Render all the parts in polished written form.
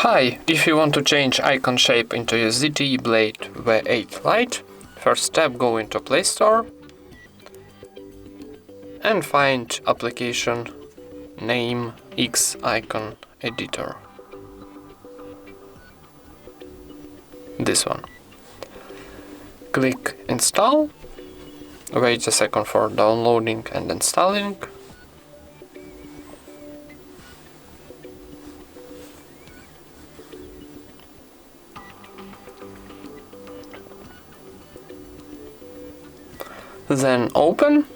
Hi, if you want to change icon shape into a ZTE Blade V8 Lite, first step, go into Play Store and find application name X Icon Editor. This one. Click Install, wait a second for downloading and installing. Then open.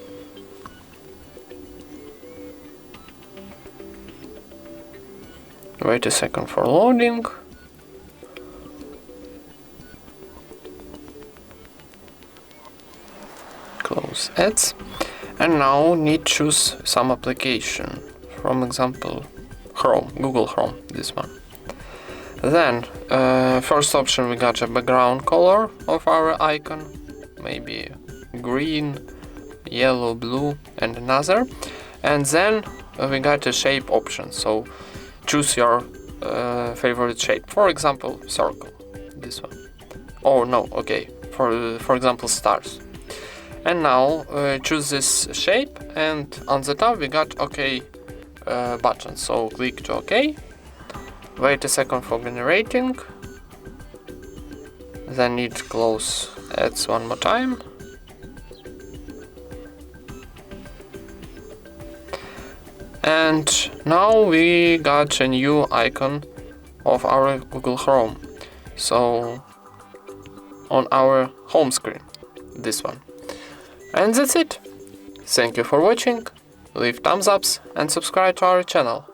Wait a second for loading. Close ads. And now need to choose some application. For example, Chrome, Google Chrome, this one. Then, first option, we got a background color of our icon, maybe green, yellow, blue, and another. And then we got a shape option, so choose your favorite shape. For example, circle, this one. Oh no, okay, for example, stars. And now choose this shape, and on the top we got OK button, so click to OK. Wait a second for generating. Then need to close ads one more time. And now we got a new icon of our Google Chrome. So on our home screen, this one. And that's it. Thank you for watching. Leave thumbs ups and subscribe to our channel.